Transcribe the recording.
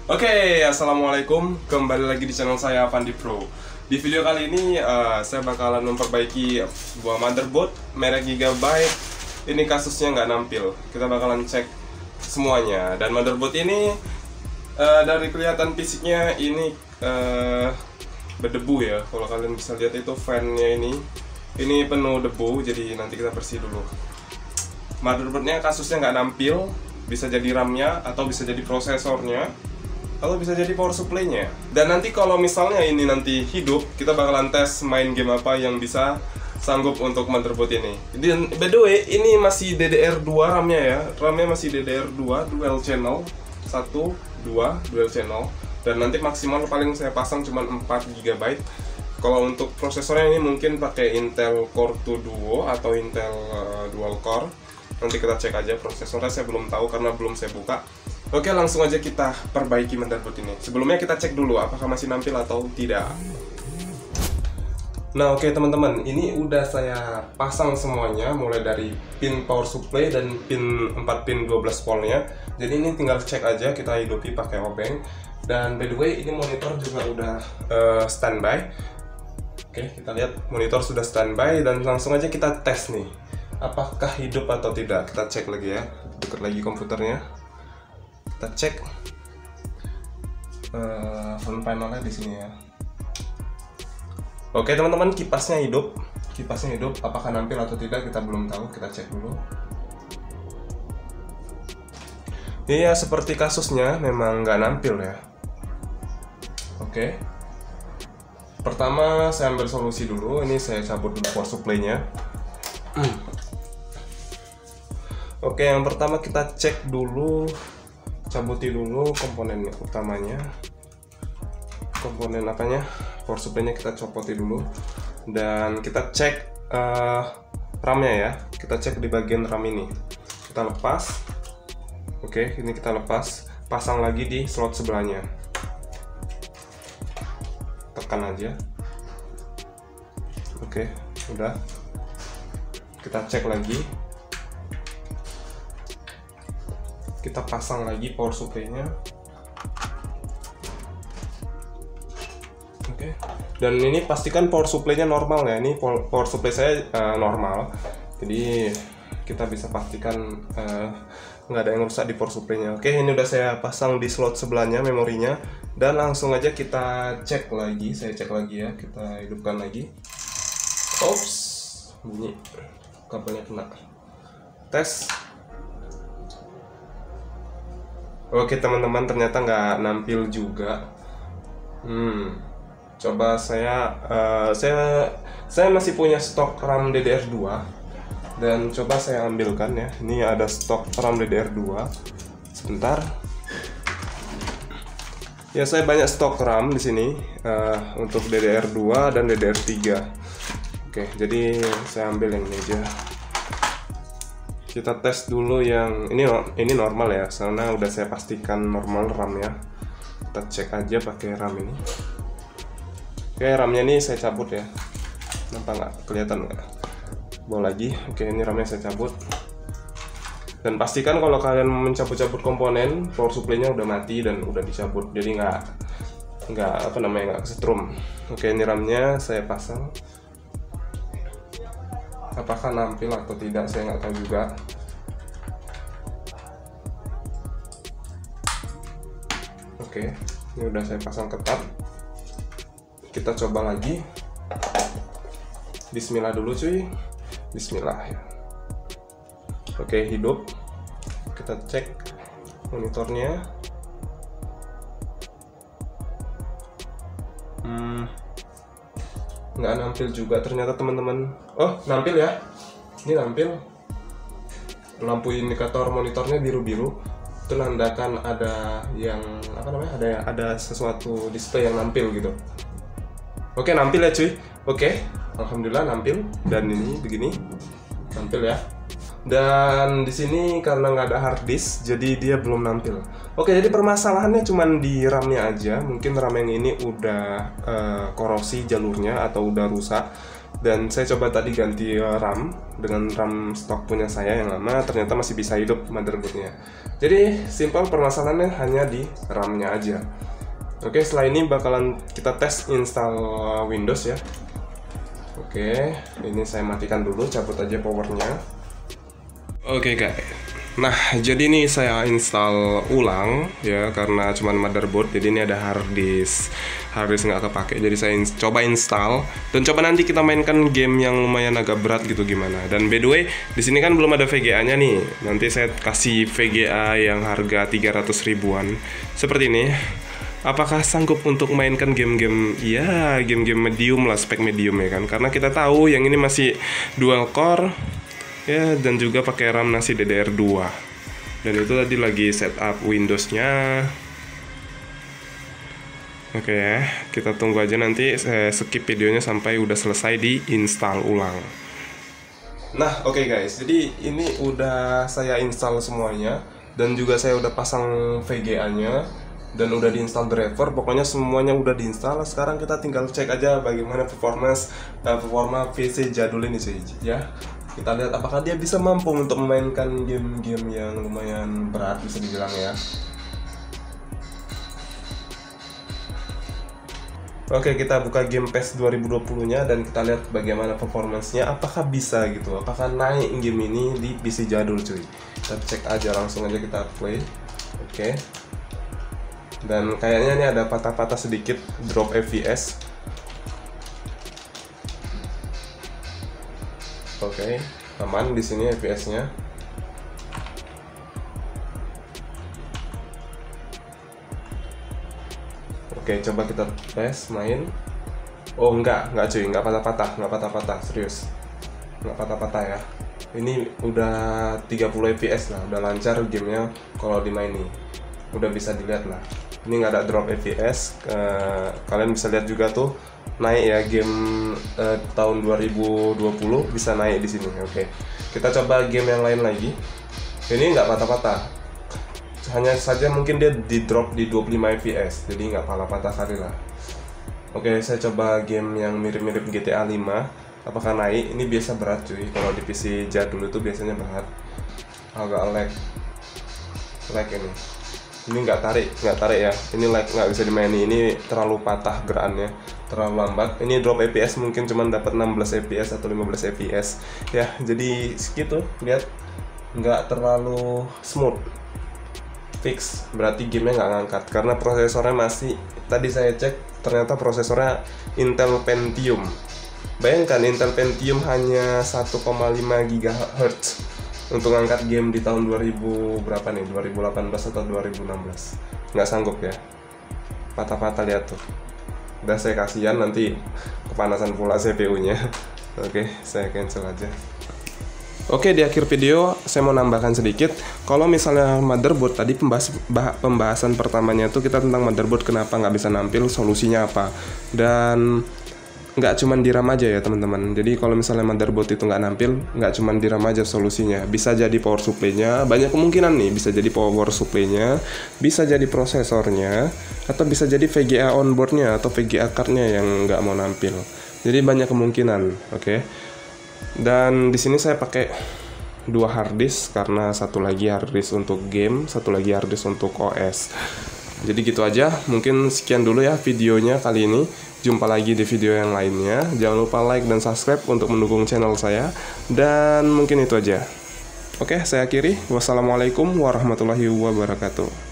Oke, assalamualaikum. Kembali lagi di channel saya Fandi Pro. Di video kali ini saya bakalan memperbaiki sebuah motherboard merek Gigabyte. Ini kasusnya nggak nampil. Kita bakalan cek semuanya. Dan motherboard ini dari kelihatan fisiknya ini berdebu ya. Kalau kalian bisa lihat itu fan-nya ini penuh debu. Jadi nanti kita bersih dulu. Motherboardnya kasusnya nggak nampil. Bisa jadi RAM-nya atau bisa jadi prosesornya, atau bisa jadi power supply-nya. Dan nanti kalau misalnya ini nanti hidup, kita bakalan tes main game apa yang bisa sanggup untuk motherboard ini. Dan by the way, ini masih DDR2 RAM-nya ya. RAM-nya masih DDR2 dual channel 1, 2 dual channel. Dan nanti maksimal paling saya pasang cuma 4 GB. Kalau untuk prosesornya ini mungkin pakai Intel Core 2 Duo atau Intel Dual Core. Nanti kita cek aja prosesornya, saya belum tahu karena belum saya buka. Oke, langsung aja kita perbaiki motherboard ini. Sebelumnya kita cek dulu apakah masih nampil atau tidak. Nah, oke teman-teman, ini udah saya pasang semuanya, mulai dari pin power supply dan pin 4 pin 12 voltnya. Jadi ini tinggal cek aja, kita hidupi pakai obeng. Dan by the way, ini monitor juga udah standby. Oke, kita lihat monitor sudah standby dan langsung aja kita tes nih. Apakah hidup atau tidak? Kita cek lagi ya. Dekat lagi komputernya. Kita cek front panelnya di sini ya. Oke teman-teman, kipasnya hidup. Kipasnya hidup. Apakah nampil atau tidak kita belum tahu. Kita cek dulu. Iya, seperti kasusnya memang nggak nampil ya. Oke. Pertama saya ambil solusi dulu. Ini saya cabut dulu power supply-nya. Oke, yang pertama kita cek dulu, cabuti dulu komponen utamanya, komponen apanya, power supply-nya kita copoti dulu, dan kita cek RAM-nya ya. Kita cek di bagian RAM ini, kita lepas. Oke, ini kita lepas, pasang lagi di slot sebelahnya, tekan aja. Oke, udah, kita cek lagi. Kita pasang lagi power supply-nya. Oke. Dan ini pastikan power supply-nya normal ya. Ini power supply saya normal. Jadi kita bisa pastikan nggak ada yang rusak di power supply-nya. Oke, ini udah saya pasang di slot sebelahnya memorinya. Dan langsung aja kita cek lagi. Saya cek lagi ya. Kita hidupkan lagi. Ops, bunyi. Kabelnya kena. Tes. Oke teman-teman, ternyata nggak nampil juga. Coba saya masih punya stok RAM DDR2 dan coba saya ambilkan ya. Ini ada stok RAM DDR2. Sebentar. Ya, saya banyak stok RAM di sini untuk DDR2 dan DDR3. Oke, jadi saya ambil yang ini aja. Kita tes dulu yang ini normal ya, karena udah saya pastikan normal RAM ya. Kita cek aja pakai RAM ini. Oke, RAM-nya ini saya cabut ya. Nampak nggak? Kelihatan nggak? Bawa lagi. Oke, ini RAM-nya saya cabut. Dan pastikan kalau kalian mencabut-cabut komponen, power supply-nya udah mati dan udah dicabut. Jadi nggak kesetrum. Oke, ini RAM-nya saya pasang. Apakah nampil atau tidak saya nggak tahu juga. Oke, ini udah saya pasang ketat. Kita coba lagi. Bismillah dulu cuy. Bismillah ya. Oke, hidup. Kita cek monitornya. Nggak nampil juga ternyata teman-teman. Oh, nampil ya. Ini nampil. Lampu indikator monitornya biru-biru. Itu nandakan ada yang ada sesuatu display yang nampil gitu. Oke, nampil ya cuy. Oke, alhamdulillah nampil. Dan ini begini. Nampil ya. Dan di sini karena nggak ada hard disk, jadi dia belum nampil. Oke, jadi permasalahannya cuma di RAM-nya aja. Mungkin RAM yang ini udah korosi jalurnya atau udah rusak. Dan saya coba tadi ganti RAM dengan RAM stok punya saya yang lama, ternyata masih bisa hidup motherboardnya. Jadi simpel, permasalahannya hanya di RAM-nya aja. Oke, setelah ini bakalan kita tes install Windows ya. Oke, ini saya matikan dulu, cabut aja powernya. Oke guys, nah jadi ini saya install ulang ya, karena cuman motherboard, jadi ini ada hard disk nggak kepake, jadi saya coba install dan coba nanti kita mainkan game yang lumayan agak berat gitu gimana. Dan by the way, di sini kan belum ada VGA-nya nih, nanti saya kasih VGA yang harga 300 ribuan seperti ini. Apakah sanggup untuk mainkan game-game, ya game-game medium lah, spek medium ya kan, karena kita tahu yang ini masih dual core ya, dan juga pakai RAM nasi DDR2. Dan itu tadi lagi setup Windows-nya. Oke ya, kita tunggu aja, nanti saya skip videonya sampai udah selesai di install ulang. Nah, oke guys, jadi ini udah saya install semuanya, dan juga saya udah pasang VGA-nya dan udah diinstal driver, pokoknya semuanya udah diinstal. Sekarang kita tinggal cek aja bagaimana performa PC jadul ini sih ya. Kita lihat apakah dia bisa mampu untuk memainkan game-game yang lumayan berat bisa dibilang ya. Oke, kita buka game PES 2020-nya dan kita lihat bagaimana performance-nya, apakah bisa gitu, apakah naik game ini di PC jadul cuy. Kita cek aja, langsung aja kita play. Oke. Dan kayaknya ini ada patah-patah sedikit, drop FPS. Oke, aman di sini FPS-nya. Oke, coba kita tes main. Oh enggak cuy, enggak patah-patah, serius. Enggak patah-patah ya. Ini udah 30 FPS lah, udah lancar gamenya kalau dimaini. Udah bisa dilihat lah. Ini nggak ada drop FPS. Kalian bisa lihat juga tuh naik ya, game tahun 2020 bisa naik di sini. Oke, kita coba game yang lain lagi. Ini nggak patah-patah, hanya saja mungkin dia di drop di 25 fps, jadi nggak patah-patah kali lah. Oke, saya coba game yang mirip-mirip GTA 5, apakah naik? Ini biasa berat cuy, kalau di PC jadul itu biasanya berat, agak lag ini. Ini nggak tarik ya, ini lag, nggak bisa dimaini, ini terlalu patah gerakannya, terlalu lambat. Ini drop FPS mungkin cuma dapat 16 fps atau 15 fps ya, jadi segitu. Lihat, nggak terlalu smooth, fix, berarti gamenya nggak ngangkat karena prosesornya masih, tadi saya cek ternyata prosesornya Intel Pentium. Bayangkan Intel Pentium hanya 1,5 GHz untuk ngangkat game di tahun 2000 berapa nih, 2018 atau 2016. Nggak sanggup ya, patah-patah. Lihat tuh, udah saya kasihan, nanti kepanasan pula CPU-nya. Oke, saya cancel aja. Oke, di akhir video saya mau nambahkan sedikit. Kalau misalnya motherboard tadi, pembahasan pertamanya tuh kita tentang motherboard, kenapa nggak bisa nampil, solusinya apa. Dan nggak cuma di RAM aja ya teman-teman. Jadi kalau misalnya motherboard itu nggak nampil, nggak cuma di RAM aja solusinya. Bisa jadi power supply-nya, banyak kemungkinan nih. Bisa jadi power supply-nya, bisa jadi prosesornya, atau bisa jadi VGA onboard-nya atau VGA card-nya yang nggak mau nampil. Jadi banyak kemungkinan, oke. Dan di sini saya pakai 2 hard disk karena satu lagi hard disk untuk game, satu lagi hard disk untuk OS. Jadi gitu aja, mungkin sekian dulu ya videonya kali ini. Jumpa lagi di video yang lainnya. Jangan lupa like dan subscribe untuk mendukung channel saya. Dan mungkin itu aja. Oke, saya akhiri. Wassalamualaikum warahmatullahi wabarakatuh.